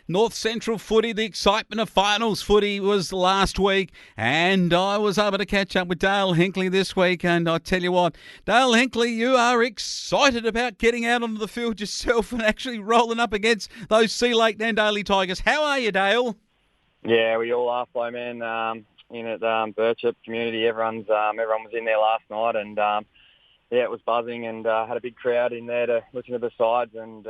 North Central footy, the excitement of finals footy was last week, and I was able to catch up with Dale Hinkley this week, and I tell you what, Dale Hinkley, you are excited about getting out onto the field yourself and actually rolling up against those Sea Lake Nandaly Tigers. How are you, Dale? Yeah, we all are, Flowman. In at Birchip community, everyone was in there last night, and yeah, it was buzzing, and had a big crowd in there to listen to the sides, and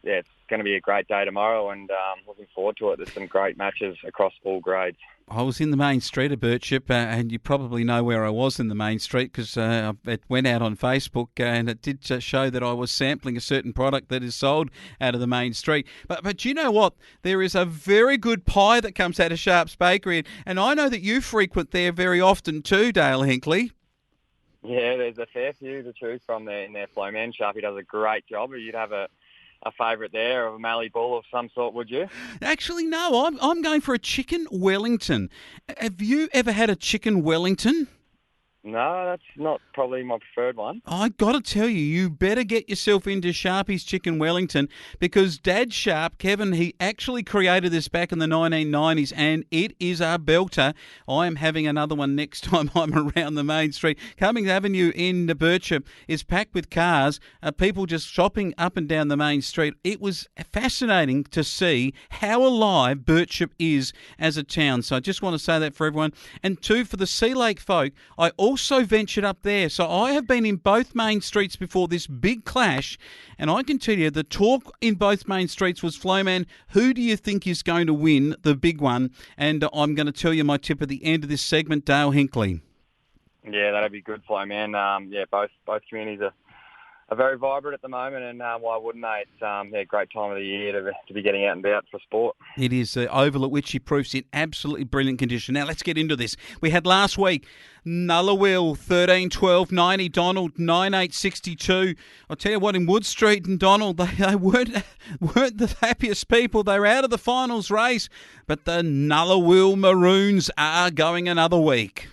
it's going to be a great day tomorrow, and looking forward to it. There's some great matches across all grades. I was in the main street of Birchip, and you probably know where I was in the main street because it went out on Facebook, and it did show that I was sampling a certain product that is sold out of the main street. But you know what? There is a very good pie that comes out of Sharp's Bakery, and I know that you frequent there very often too, Dale Hinkley. Yeah, there's a fair few to choose from there in their Flowman. Sharpie does a great job. You'd have a favourite there, of a Mallee Bull of some sort, would you? Actually, no. I'm going for a chicken Wellington. Have you ever had a chicken Wellington? No, that's not probably my preferred one. I got to tell you, you better get yourself into Sharpie's Chicken Wellington because Dad Sharp, Kevin, he actually created this back in the 1990s and it is a belter. I am having another one next time I'm around the main street. Cummings Avenue in Birchip is packed with cars, people just shopping up and down the main street. It was fascinating to see how alive Birchip is as a town. So I just want to say that for everyone. And two, for the Sea Lake folk, I also ventured up there. So I have been in both main streets before this big clash, and I can tell you the talk in both main streets was, Flowman, who do you think is going to win the big one? And I'm going to tell you my tip at the end of this segment, Dale Hinkley. Yeah, that'd be good, Flowman. Both communities are very vibrant at the moment, and why wouldn't they? It's a great time of the year to be getting out and about for sport. It is the oval at Witchy Proof's in absolutely brilliant condition. Now, let's get into this. We had last week Nullawill 13-12-90, Donald 9-8-62. I'll tell you what, in Wood Street and Donald, they weren't the happiest people. They were out of the finals race, but the Nullawill Maroons are going another week.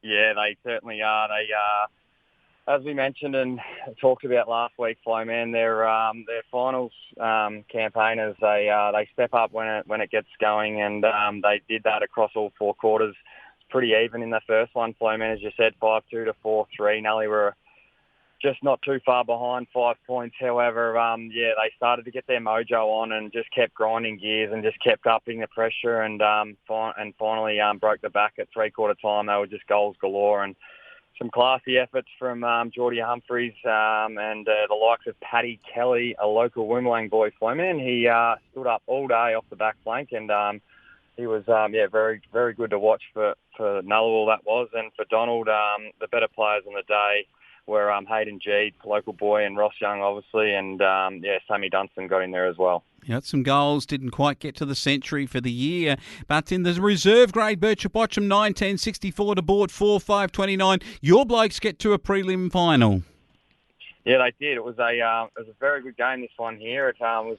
Yeah, they certainly are. As we mentioned and talked about last week, Flowman, their finals campaigners, they step up when it gets going, and they did that across all four quarters. It's pretty even in the first one, Flowman, as you said, 5-2 to 4-3. Nullaly were just not too far behind, 5 points. However, they started to get their mojo on and just kept grinding gears and just kept upping the pressure, and finally broke the back at three-quarter time. They were just goals galore, and some classy efforts from Geordie Humphreys and the likes of Paddy Kelly, a local Woomerang boy, Flowman. He stood up all day off the back flank, and he was very, very good to watch for Nullawill, that was. And for Donald, the better players on the day were Hayden Gede, local boy, and Ross Young, obviously, and Sammy Dunstan got in there as well. He had some goals, didn't quite get to the century for the year, but in the reserve grade, Birchip-Watchem 9-10-64 to board 4-5-29. Your blokes get to a prelim final. Yeah, they did. It was a very good game, this one here. It was,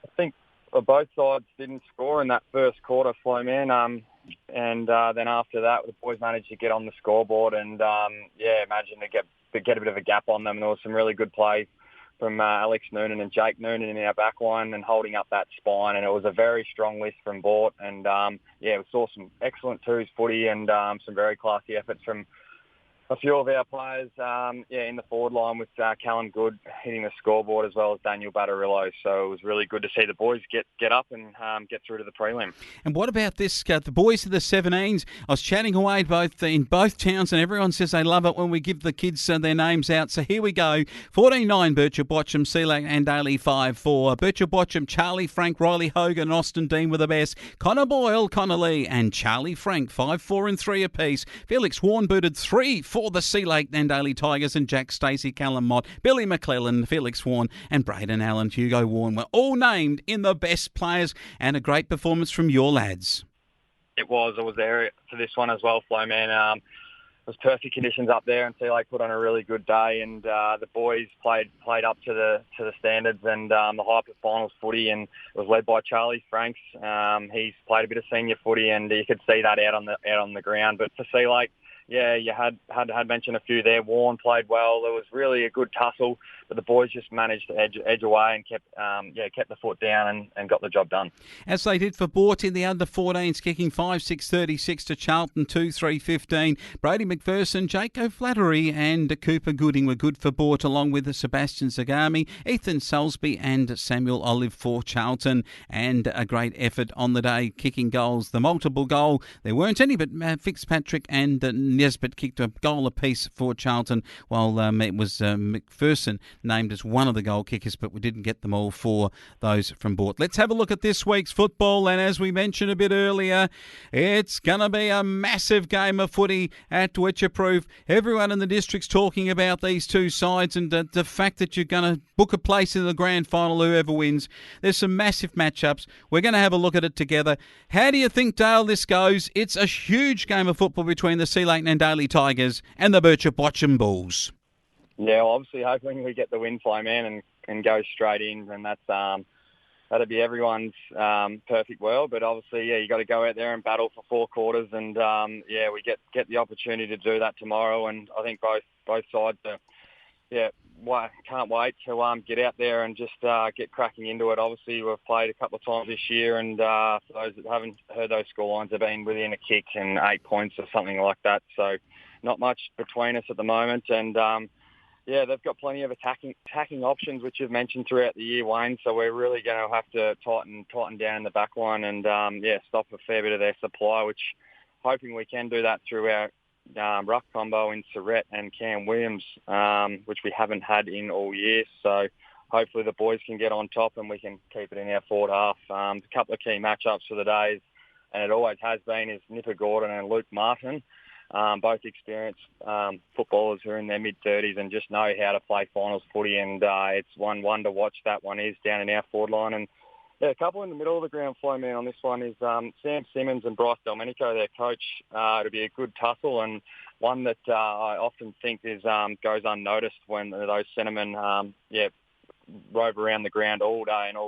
I think, both sides didn't score in that first quarter, Flowman. And then after that, the boys managed to get on the scoreboard, and imagine to get a bit of a gap on them. And there was some really good plays from Alex Noonan and Jake Noonan in our back line and holding up that spine. And it was a very strong list from Bort. And, we saw some excellent twos footy and some very classy efforts from a few of our players, in the forward line with Callum Good hitting the scoreboard as well as Daniel Battarillo. So it was really good to see the boys get up and get through to the prelim. And what about this? The boys of the 17s, I was chatting away in both towns, and everyone says they love it when we give the kids their names out. So here we go. 14-9 Birchip-Watchem, Sea Lake and Daly 5-4. Birchip-Watchem, Charlie Frank, Riley Hogan and Austin Dean were the best. Connor Boyle, Connor Lee and Charlie Frank, 5-4 and 3 apiece. Felix Warren booted 3 for the Sea Lake Nandaly Tigers, and Jack Stacey, Callum Mott, Billy McClellan, Felix Warren and Braden Allen, Hugo Warren were all named in the best players, and a great performance from your lads. It was. I was there for this one as well, Flowman. It was perfect conditions up there, and Sea Lake put on a really good day, and the boys played up to the standards and the hype of finals footy, and it was led by Charlie Franks. He's played a bit of senior footy, and you could see that out on the ground. But for Sea Lake, you had mentioned a few there. Warren played well. There was really a good tussle but the boys just managed to edge away and kept the foot down and got the job done. As they did for Bort in the under-14s, kicking 5-6-36 to Charlton 2-3-15. Brady McPherson, Jake O'Flattery and Cooper Gooding were good for Bort, along with Sebastian Zagami, Ethan Salisbury and Samuel Olive for Charlton. And a great effort on the day, kicking goals. The multiple goal, there weren't any, but Fitzpatrick and Nesbitt kicked a goal apiece for Charlton, while it was McPherson named as one of the goal kickers, but we didn't get them all for those from Bort. Let's have a look at this week's football, and as we mentioned a bit earlier, it's going to be a massive game of footy at Birchip-Watchem. Everyone in the district's talking about these two sides and the fact that you're going to book a place in the grand final, whoever wins. There's some massive matchups. We're going to have a look at it together. How do you think, Dale, this goes? It's a huge game of football between the Sea Lake Nandaly Tigers and the Birchip-Watchem Bulls. Yeah, well, obviously hoping we get the win, Flowman, and go straight in, and that'd be everyone's perfect world. But obviously, you got to go out there and battle for 4 quarters, and we get the opportunity to do that tomorrow. And I think both sides can't wait to get out there and just get cracking into it. Obviously, we've played a couple of times this year, and for those that haven't heard those scorelines, have been within a kick and 8 points or something like that. So not much between us at the moment, and they've got plenty of attacking options, which you've mentioned throughout the year, Wayne. So we're really going to have to tighten down in the back line and stop a fair bit of their supply, which hoping we can do that through our ruck combo in Surrett and Cam Williams, which we haven't had in all year. So hopefully the boys can get on top and we can keep it in our forward half. A couple of key matchups for the days, and it always has been, is Nipper Gordon and Luke Martin. Both experienced footballers who are in their mid-30s and just know how to play finals footy, and it's one to watch. That one is down in our forward line. And a couple in the middle of the ground, Flowman, on this one is Sam Simmons and Bryce Delmenico, their coach. It'll be a good tussle, and one that I often think goes unnoticed when those centremen rove around the ground all day and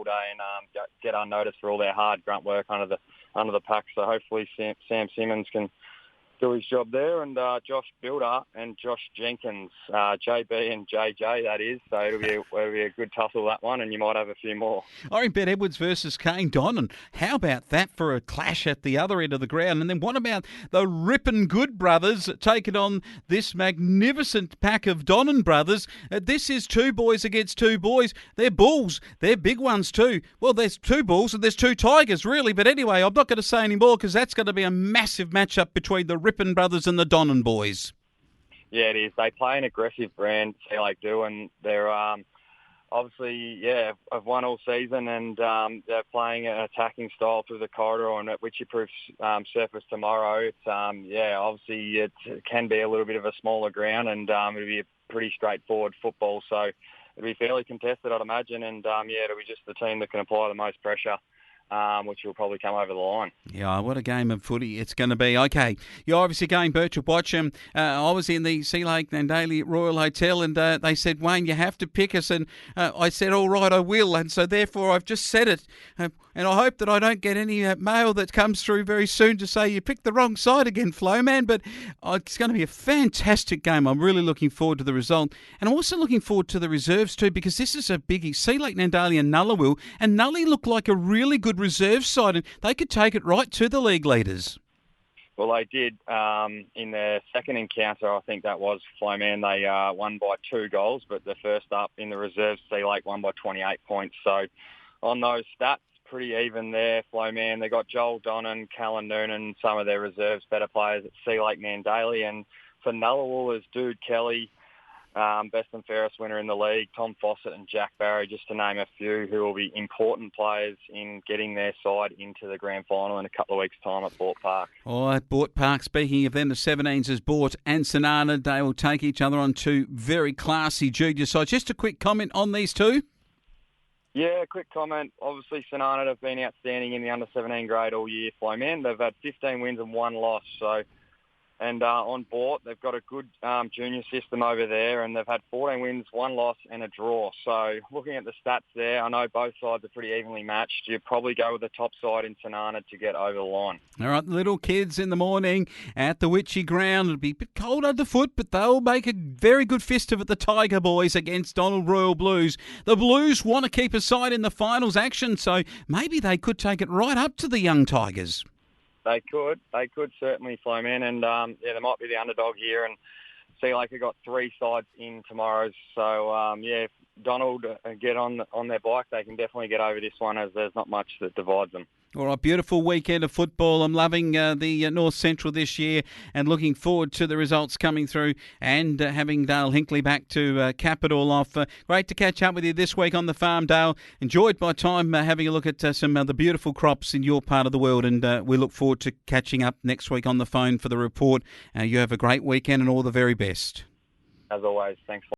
get unnoticed for all their hard grunt work under the pack. So hopefully Sam Simmons can do his job there, and Josh Builder and Josh Jenkins, JB and JJ, that is. So it'll be a good tussle, that one, and you might have a few more. I bet Edwards versus Kane Donnan. How about that for a clash at the other end of the ground? And then what about the Rippin' Good brothers taking on this magnificent pack of Donnan brothers? This is 2 boys against 2 boys. They're bulls. They're big ones too. Well, there's 2 bulls and there's 2 tigers, really. But anyway, I'm not going to say any more because that's going to be a massive matchup between the Rippin' brothers and the Donnan boys. Yeah, it is. They play an aggressive brand, Sea Lake do, and they're obviously, have won all season, and they're playing an attacking style through the corridor and at Birchip-Watchem's surface tomorrow. It's obviously it can be a little bit of a smaller ground, and it'll be a pretty straightforward football. So it'll be fairly contested, I'd imagine, and it'll be just the team that can apply the most pressure, which will probably come over the line. Yeah, what a game of footy it's going to be. Okay, you're obviously going Birchip-Watchem. I was in the Sea Lake Nandaly Royal Hotel, and they said, Wayne, you have to pick us. And I said, all right, I will. And so therefore I've just said it. And I hope that I don't get any mail that comes through very soon to say you picked the wrong side again, Flowman. But it's going to be a fantastic game. I'm really looking forward to the result. And I'm also looking forward to the reserves too, because this is a biggie. Sea Lake Nandaly and Nullawill. And Nullaly look like a really good reserve side, and they could take it right to the league leaders. Well, they did in their second encounter. I think that was Flowman. They won by 2 goals, but the first up in the reserves, Sea Lake won by 28 points. So on those stats, pretty even there, Flowman. They got Joel Donnan, Callan Noonan, some of their reserves better players at Sea Lake Nandaly, and for Nullawill, there's Dude Kelly, best and fairest winner in the league, Tom Fawcett and Jack Barry, just to name a few, who will be important players in getting their side into the grand final in a couple of weeks' time at Bort Park. Oh, at Bort Park, speaking of them, the 17s is Bort and Sonana. They will take each other on 2 very classy junior sides. Just a quick comment on these 2. Yeah, quick comment. Obviously, Sonana have been outstanding in the under-17 grade all year, Flowman. They've had 15 wins and 1 loss, so And on Bort, they've got a good junior system over there, and they've had 14 wins, 1 loss and a draw. So looking at the stats there, I know both sides are pretty evenly matched. You'd probably go with the top side in Tanana to get over the line. All right, the little kids in the morning at the Witchy ground. It'll be a bit cold underfoot, but they'll make a very good fist of it, the Tiger boys against Donald Royal Blues. The Blues want to keep a side in the finals action, so maybe they could take it right up to the young Tigers. They could certainly, Flowman, and they might be the underdog here. And Sea Lake have got 3 sides in tomorrow, so if Donald get on their bike, they can definitely get over this one, as there's not much that divides them. All right, beautiful weekend of football. I'm loving the North Central this year and looking forward to the results coming through and having Dale Hinkley back to cap it all off. Great to catch up with you this week on the farm, Dale. Enjoyed my time having a look at some of the beautiful crops in your part of the world, and we look forward to catching up next week on the phone for the report. You have a great weekend and all the very best. As always, thanks, Flo.